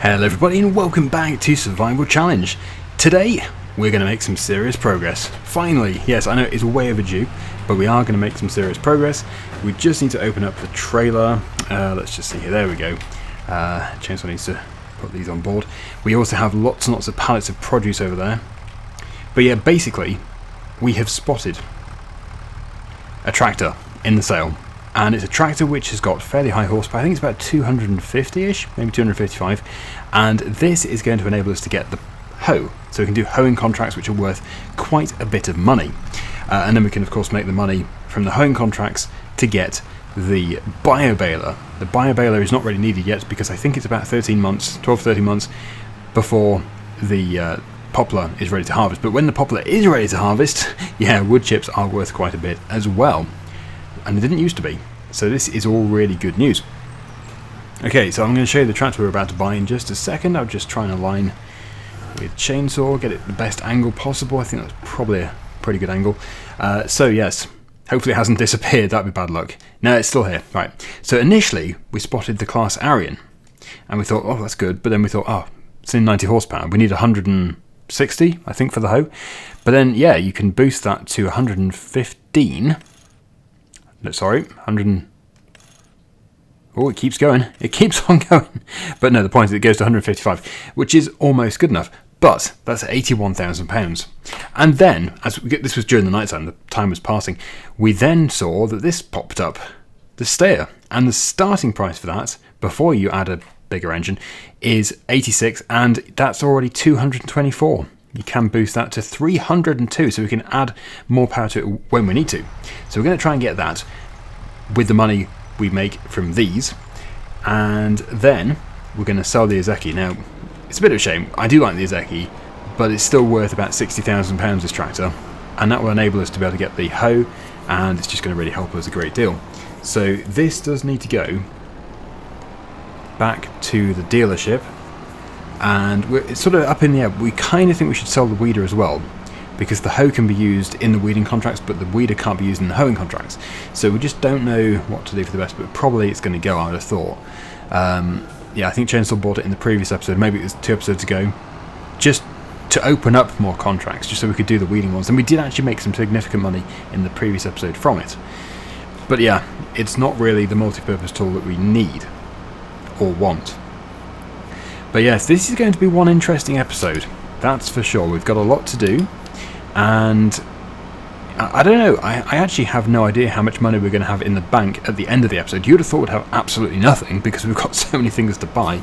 Hello everybody and welcome back to Survival Challenge. Today we're going to make some serious progress. Finally, yes, I know it's way overdue, but we are going to make some serious progress. We just need to open up the trailer. Let's just see here, there we go. Chainsaw needs to put these on board. We also have lots and lots of pallets of produce over there. But yeah, basically we have spotted a tractor in the sale. And it's a tractor which has got fairly high horsepower. I think it's about 250-ish, maybe 255. And this is going to enable us to get the hoe. So we can do hoeing contracts which are worth quite a bit of money. And then we can of course make the money from the hoeing contracts to get the bio baler. The bio baler is not really needed yet because I think it's about 13 months, 12-13 months before the poplar is ready to harvest. But when the poplar is ready to harvest, yeah, wood chips are worth quite a bit as well. And it didn't used to be. So this is all really good news. Okay, so I'm going to show you the tractor we're about to buy in just a second. I'll just try and align with chainsaw, get it the best angle possible. I think that's probably a pretty good angle. So yes, hopefully it hasn't disappeared. That'd be bad luck. No, it's still here. Right. So initially we spotted the class Aryan, and we thought, oh, that's good. But then we thought, oh, it's in 90 horsepower. We need 160, I think, for the hoe. But then, yeah, you can boost that to 115. No, sorry, 100. Oh, it keeps going. It keeps on going. But no, the point is it goes to 155, which is almost good enough. But that's £81,000. And then, this was during the night time, the time was passing, we then saw that this popped up, the Stayer. And the starting price for that, before you add a bigger engine, is 86, and that's already 224. You can boost that to 302, so we can add more power to it when we need to. So we're going to try and get that with the money we make from these, and then we're going to sell the Izeki. Now, it's a bit of a shame. I do like the Izeki, but it's still worth about £60,000, this tractor, and that will enable us to be able to get the hoe, and it's just going to really help us a great deal. So this does need to go back to the dealership. And it's sort of up in the air. We kind of think we should sell the weeder as well, because the hoe can be used in the weeding contracts, but the weeder can't be used in the hoeing contracts. So we just don't know what to do for the best, but probably it's going to go, I would have thought. Yeah, I think Chainsaw bought it in the previous episode, maybe it was 2 episodes ago, just to open up more contracts, just so we could do the weeding ones. And we did actually make some significant money in the previous episode from it. But yeah, it's not really the multi-purpose tool that we need or want. But yes, this is going to be one interesting episode, that's for sure. We've got a lot to do, and I don't know, I actually have no idea how much money we're going to have in the bank at the end of the episode. You'd have thought we'd have absolutely nothing because we've got so many things to buy,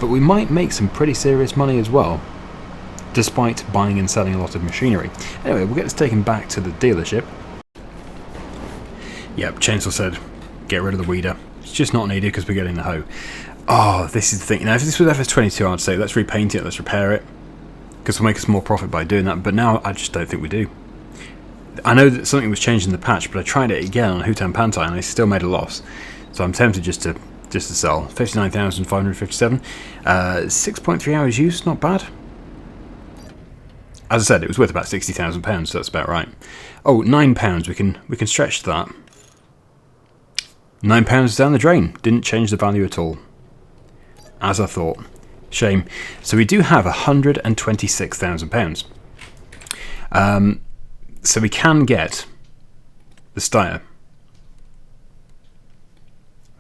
but we might make some pretty serious money as well, despite buying and selling a lot of machinery. Anyway, we'll get this taken back to the dealership. Yep, Chainsaw said, get rid of the weeder. It's just not needed because we're getting the hoe. Oh, this is the thing. Now, if this was FS22, I'd say let's repaint it, let's repair it, because we'll make a small profit by doing that. But now, I just don't think we do. I know that something was changed in the patch, but I tried it again on Hutan Pantai, and I still made a loss. So I'm tempted just to sell. 59,557. 6.3 hours use, not bad. As I said, it was worth about £60,000, so that's about right. Oh, £9. We can stretch that. £9 down the drain. Didn't change the value at all, as I thought. Shame. So we do have £126,000. So we can get the Stayer.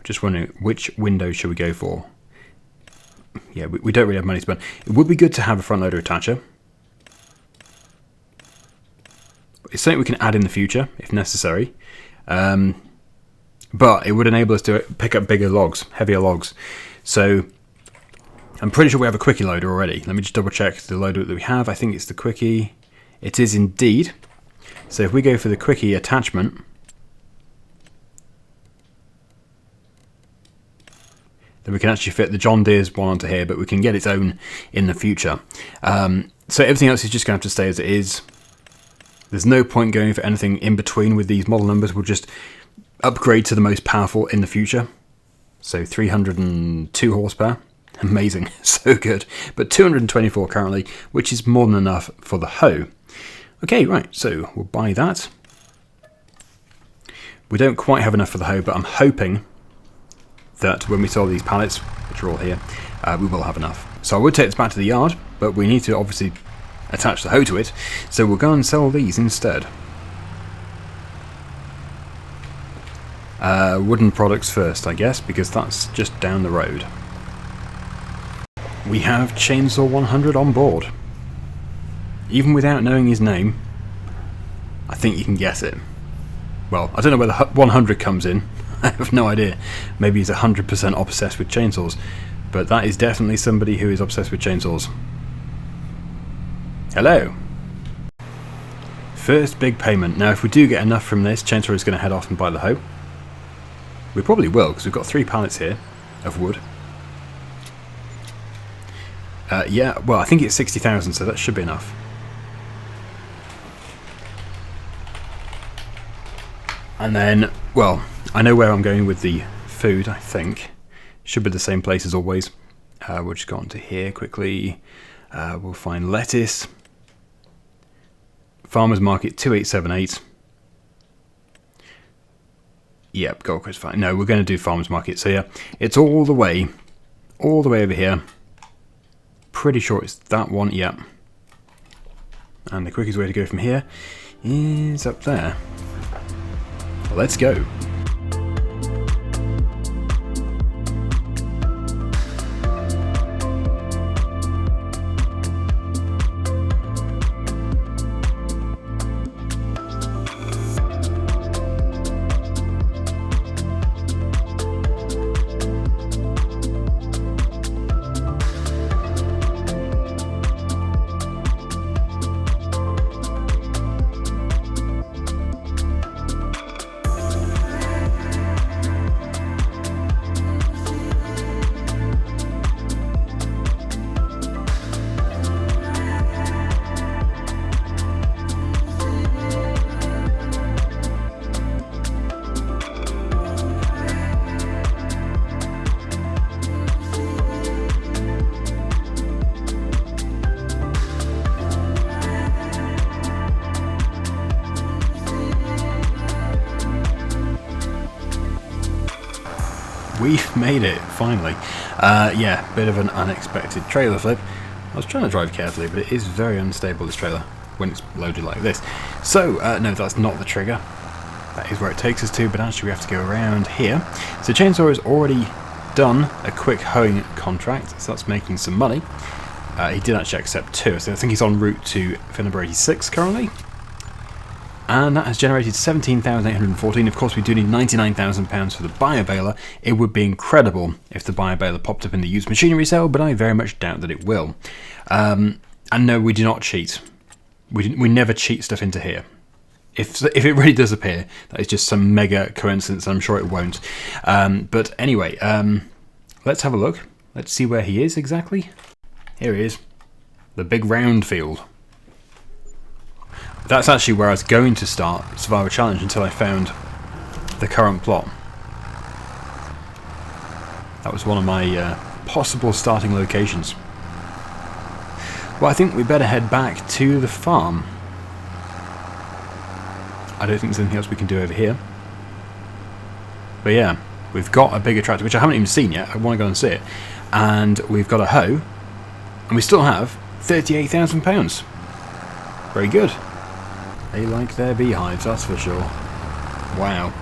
Just wondering which window should we go for. Yeah, we don't really have money to spend. It would be good to have a front loader attacher. It's something we can add in the future if necessary. But it would enable us to pick up bigger logs, heavier logs. So I'm pretty sure we have a quickie loader already. Let me just double check the loader that we have. I think it's the quickie. It is indeed. So if we go for the quickie attachment, then we can actually fit the John Deere's one onto here, but we can get its own in the future. So everything else is just going to have to stay as it is. There's no point going for anything in between with these model numbers. We'll just upgrade to the most powerful in the future. So 302 horsepower. Amazing. So good. But 224 currently, which is more than enough for the hoe. Okay, right. So we'll buy that. We don't quite have enough for the hoe, but I'm hoping that when we sell these pallets, which are all here, we will have enough. So I would take this back to the yard, but we need to obviously attach the hoe to it, so we'll go and sell these instead. Wooden products first, I guess, because that's just down the road. We have Chainsaw 100 on board. Even without knowing his name, I think you can guess it. Well, I don't know where the 100 comes in. I have no idea. Maybe he's 100% obsessed with chainsaws, but that is definitely somebody who is obsessed with chainsaws. Hello. First big payment. Now, if we do get enough from this, Chainsaw is going to head off and buy the hoe. We probably will, because we've got 3 pallets here of wood. Yeah, well, I think it's 60,000, so that should be enough. And then, well, I know where I'm going with the food, I think. Should be the same place as always. We'll just go on to here quickly. We'll find lettuce. Farmers Market 2878. Yep, Gold Coast fine. No, we're going to do Farmers Market. So yeah, it's all the way over here. Pretty sure it's that one, yep. And the quickest way to go from here is up there. Let's go. We've made it, finally. Yeah, bit of an unexpected trailer flip. I was trying to drive carefully, but it is very unstable, this trailer, when it's loaded like this. So, no, that's not the trigger. That is where it takes us to, but actually we have to go around here. So Chainsaw has already done a quick hoeing contract, so that's making some money. He did actually accept 2, so I think he's en route to phone number 86 currently. And that has generated 17,814. Of course, we do need £99,000 for the bio baler. It would be incredible if the bio baler popped up in the used machinery sale, but I very much doubt that it will. And no, we do not cheat. We never cheat stuff into here. If it really does appear, that is just some mega coincidence, and I'm sure it won't. But anyway, let's have a look. Let's see where he is exactly. Here he is. The big round field. That's actually where I was going to start Survival Challenge until I found the current plot. That was one of my possible starting locations. Well, I think we better head back to the farm. I don't think there's anything else we can do over here. But yeah, we've got a bigger tractor, which I haven't even seen yet. I want to go and see it. And we've got a hoe. And we still have £38,000. Very good. They like their beehives, that's for sure. Wow.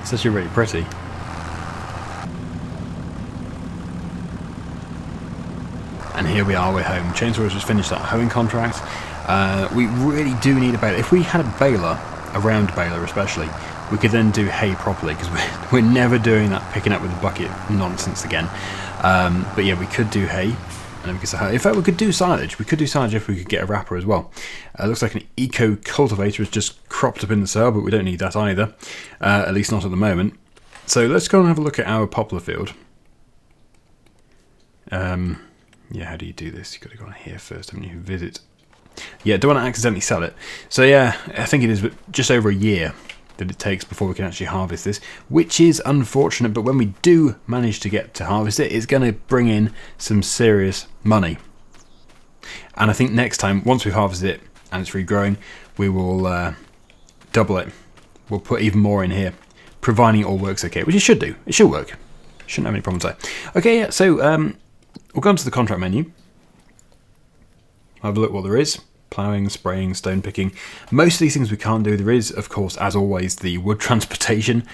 It's actually really pretty. And here we are, we're home. Chainsaw has just finished that hoeing contract. We really do need a baler. If we had a baler, a round baler especially, we could then do hay properly, because we're never doing that picking up with a bucket nonsense again. But yeah, we could do hay. And in fact, we could do silage. We could do silage if we could get a wrapper as well. Looks like an eco cultivator has just cropped up in the cell, but we don't need that either. At least not at the moment. So let's go and have a look at our poplar field. Yeah, how do you do this? You've got to go on here first, haven't you? Visit. Yeah, don't want to accidentally sell it. So yeah, I think it is just over a year that it takes before we can actually harvest this, which is unfortunate, but when we do manage to get to harvest it, it's going to bring in some serious money. And I think next time, once we've harvested it and it's regrowing, we will double it. We'll put even more in here, providing it all works okay, which it should do. It should work. Shouldn't have any problems there. Okay, yeah, so we'll go into the contract menu. Have a look what there is. Ploughing, spraying, stone picking. Most of these things we can't do. There is, of course, as always, the wood transportation,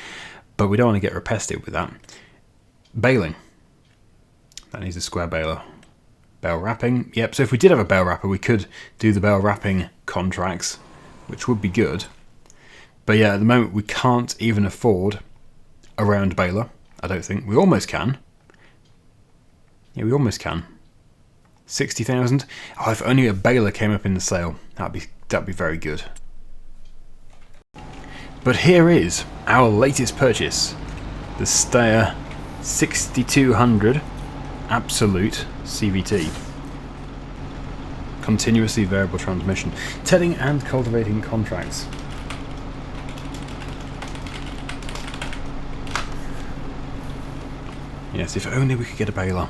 but we don't want to get repetitive with that. Baling. That needs a square baler. Bale wrapping. Yep, so if we did have a bale wrapper, we could do the bale wrapping contracts, which would be good. But yeah, at the moment we can't even afford a round baler, I don't think. We almost can. Yeah, we almost can. 60,000. Oh, if only a baler came up in the sale, that'd be very good. But here is our latest purchase, the Steyr 6200 Absolute CVT. Continuously variable transmission. Tedding and cultivating contracts. Yes, if only we could get a baler.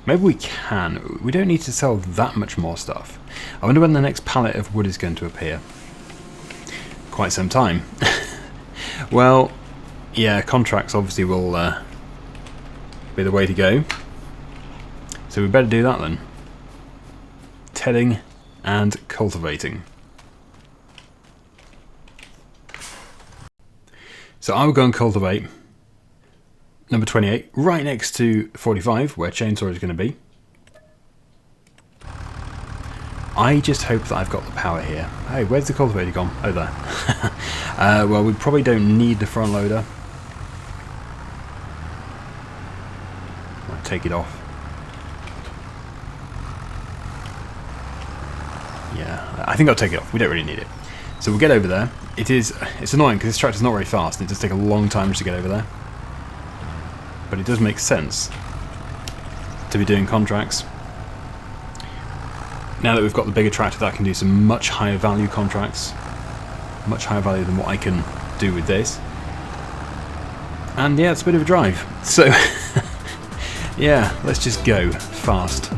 Maybe we can. We don't need to sell that much more stuff. I wonder when the next pallet of wood is going to appear. Quite some time. Well, yeah, contracts obviously will be the way to go. So we better do that then. Tedding and cultivating. So I will go and cultivate number 28, right next to 45, where chainsaw is going to be. I just hope that I've got the power here. Hey, where's the cultivator gone? Oh, there. Well, we probably don't need the front loader. I'll take it off. Yeah, I think I'll take it off. We don't really need it. So we'll get over there. It's annoying because this tractor's not very fast and it does take a long time just to get over there. But it does make sense to be doing contracts. Now that we've got the bigger tractor, that can do some much higher value contracts. Much higher value than what I can do with this. And yeah, it's a bit of a drive. So, yeah, let's just go fast.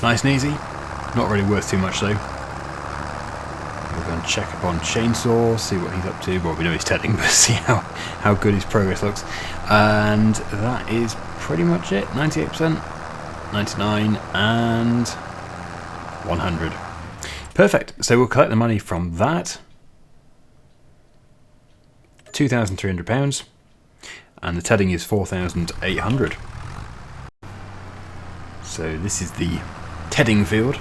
Nice and easy. Not really worth too much though. We'll go and check up on Chainsaw, see what he's up to. Well, we know he's tedding, but see how good his progress looks. And that is pretty much it. 98%, 99, and 100. Perfect. So we'll collect the money from that. £2,300. And the tedding is 4,800. So this is the tedding field.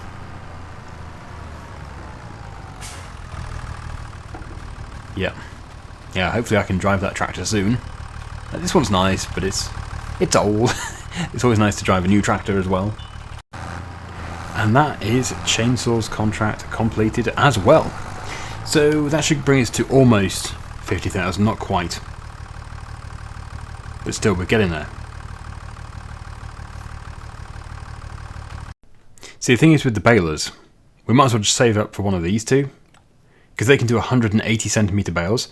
Yeah, hopefully I can drive that tractor soon. This one's nice, but it's old. It's always nice to drive a new tractor as well. And that is Chainsaw's contract completed as well. So that should bring us to almost 50,000, not quite. But still, we're getting there. See, the thing is with the balers, we might as well just save up for one of these two, because they can do 180 centimetre bales,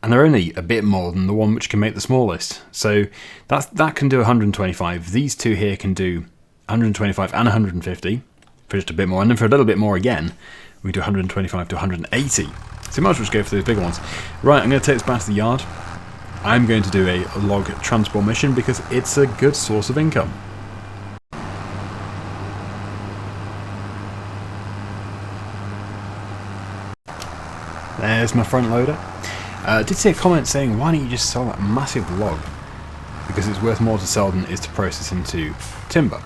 and they're only a bit more than the one which can make the smallest. So that can do 125. These two here can do 125 and 150 for just a bit more, and then for a little bit more again, we do 125 to 180. So might as well just go for those bigger ones. Right, I'm going to take this back to the yard. I'm going to do a log transport mission because it's a good source of income. There's my front loader. I did see a comment saying, why don't you just sell that massive log? Because it's worth more to sell than it is to process into timber.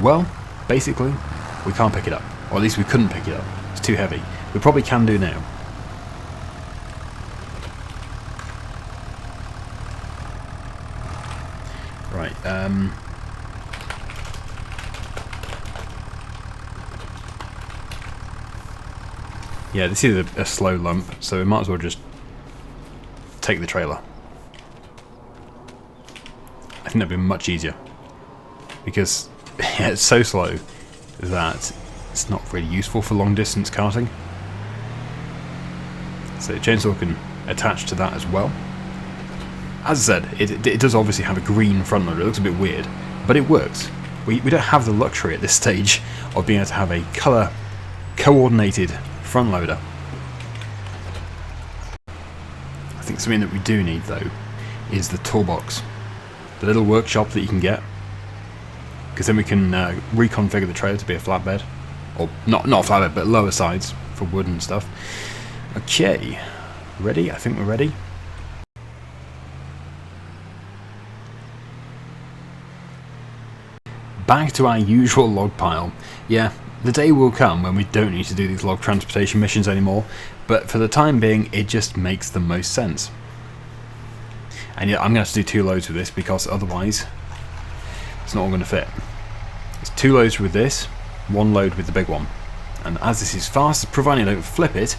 Well, basically, we can't pick it up. Or at least we couldn't pick it up. It's too heavy. We probably can do now. Right, yeah, this is a slow lump, so we might as well just take the trailer. I think that'd be much easier. Because yeah, it's so slow that it's not really useful for long distance carting. So the chainsaw can attach to that as well. As I said, it does obviously have a green front loader. It looks a bit weird, but it works. We don't have the luxury at this stage of being able to have a colour coordinated front loader. I think something that we do need though is the toolbox, the little workshop that you can get, because then we can reconfigure the trailer to be a flatbed, or not a flatbed but lower sides for wood and stuff. Okay, ready? I think we're ready. Back to our usual log pile. Yeah, the day will come when we don't need to do these log transportation missions anymore, but for the time being it just makes the most sense. And yeah, I'm going to have to do 2 loads with this because otherwise it's not all going to fit. It's 2 loads with this, 1 load with the big one. And as this is fast, providing I don't flip it,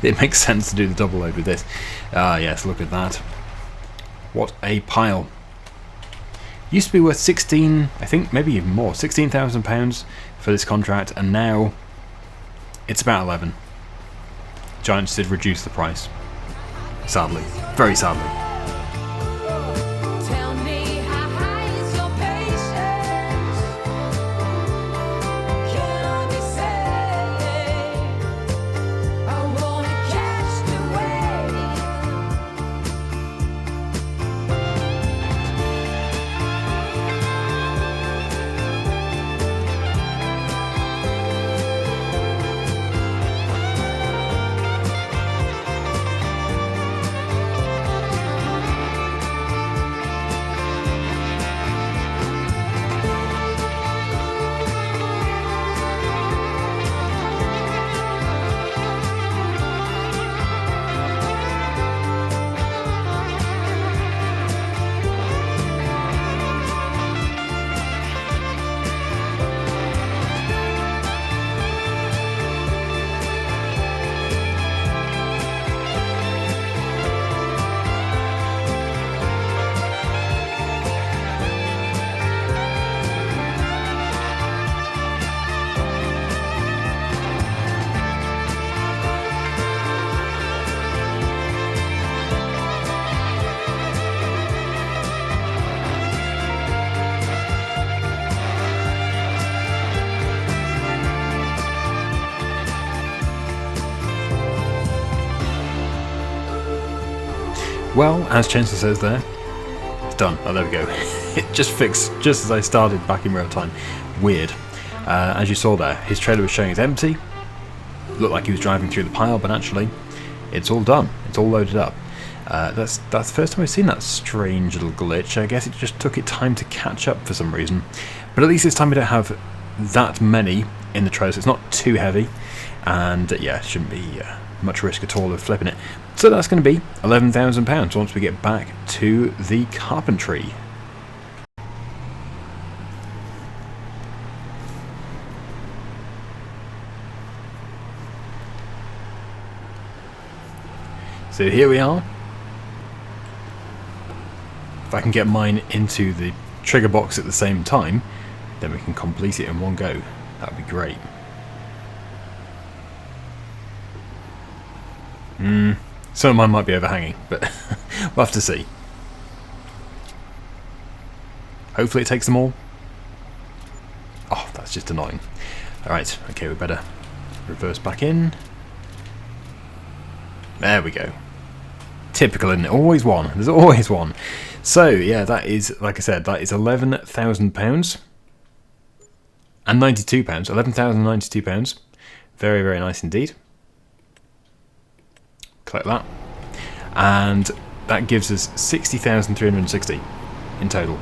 it makes sense to do the double load with this. Yes, look at that. What a pile. Used to be worth 16, I think maybe even more, £16,000 for this contract, and now it's about 11. Giants did reduce the price. Sadly. Very sadly. Well, as Chancellor says there, it's done. Oh, there we go. It just fixed just as I started back in real time. Weird. As you saw there, his trailer was showing it's empty. Looked like he was driving through the pile, but actually, it's all done. It's all loaded up. That's the first time I've seen that strange little glitch. I guess it just took it time to catch up for some reason. But at least this time we don't have that many in the trailer, so it's not too heavy. And yeah, it shouldn't be much risk at all of flipping it. So that's going to be £11,000 once we get back to the carpentry. So here we are. If I can get mine into the trigger box at the same time, then we can complete it in one go. That would be great. Some of mine might be overhanging, but we'll have to see. Hopefully it takes them all. just annoying. Alright, okay, we better reverse back in. There we go. Typical, isn't it? Always one. There's always one. So, yeah, that is, like I said, that is £11,000 and £92. £11,092. Very, very nice indeed. Collect that. And that gives us 60,360 in total.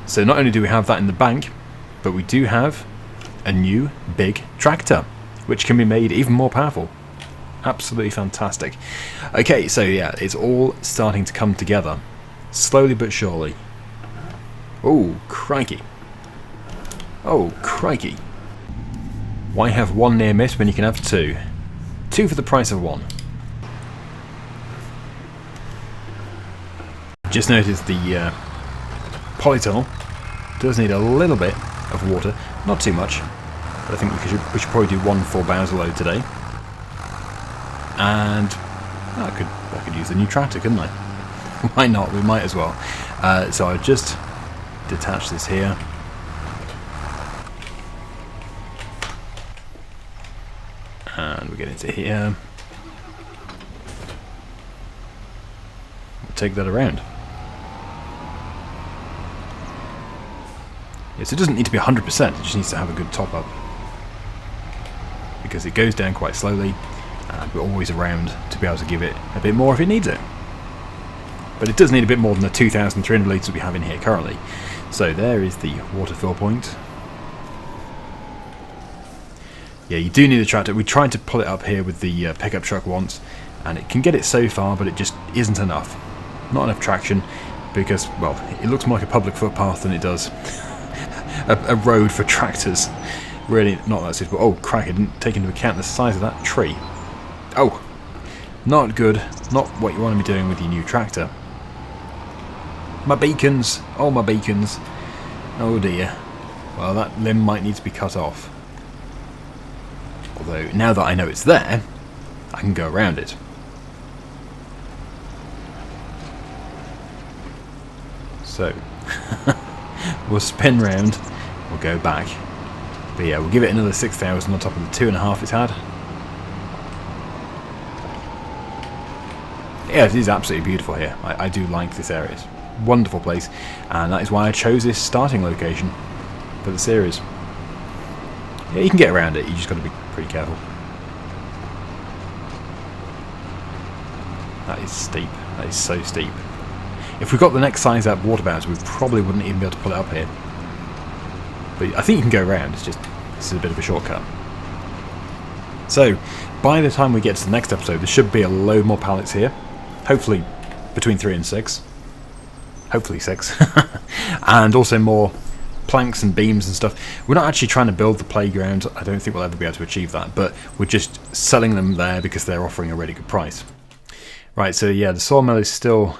So not only do we have that in the bank, but we do have a new big tractor, which can be made even more powerful. Absolutely fantastic. Okay, so yeah, it's all starting to come together, slowly but surely. Oh, crikey. Oh, crikey. Why have one near miss when you can have two? Two for the price of one. Just noticed the polytunnel does need a little bit of water, not too much, but I think we should probably do 1 full Bowser load today. And I could use the new tractor, couldn't I? Why not? We might as well. So I'll just detach this here. And we get into here. We'll take that around. Yes, it doesn't need to be 100%, it just needs to have a good top up. Because it goes down quite slowly, and we're always around to be able to give it a bit more if it needs it. But it does need a bit more than the 2,300 litres we have in here currently. So there is the water fill point. Yeah, you do need a tractor. We tried to pull it up here with the pickup truck once, and it can get it so far, but it just isn't enough. Not enough traction, because, well, it looks more like a public footpath than it does a road for tractors. Really not that suitable. Oh, crap, I didn't take into account the size of that tree. Oh, not good. Not what you want to be doing with your new tractor. My beacons. Oh, my beacons. Oh, dear. Well, that limb might need to be cut off. Although, now that I know it's there, I can go around it. So, we'll spin round, we'll go back. But yeah, we'll give it another 6,000 on top of the 2.5 it's had. Yeah, it is absolutely beautiful here. I do like this area. It's a wonderful place, and that is why I chose this starting location for the series. Yeah, you can get around it, you just got to be pretty careful. That is steep. That is so steep. If we got the next size up water Bowser, we probably wouldn't even be able to pull it up here. But I think you can go around, it's just, this is a bit of a shortcut. So, by the time we get to the next episode, there should be a load more pallets here. Hopefully between 3 and 6. Hopefully 6. And also more planks and beams and stuff. We're not actually trying to build the playground. I don't think we'll ever be able to achieve that, but we're just selling them there because they're offering a really good price. Right, so yeah, the sawmill is still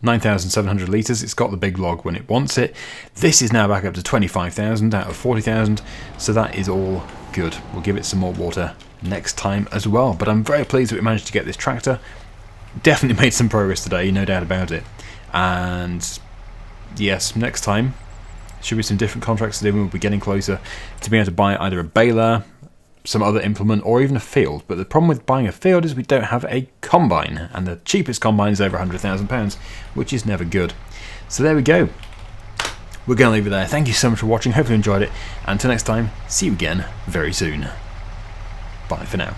9,700 litres. It's got the big log when it wants it. This is now back up to 25,000 out of 40,000, so that is all good. We'll give it some more water next time as well, but I'm very pleased that we managed to get this tractor. Definitely made some progress today, no doubt about it. And yes, next time should be some different contracts to do. We'll be getting closer to being able to buy either a baler, some other implement, or even a field. But the problem with buying a field is we don't have a combine, and the cheapest combine is over £100,000, which is never good. So there we go. We're going to leave it there. Thank you so much for watching. Hope you enjoyed it. And until next time, see you again very soon. Bye for now.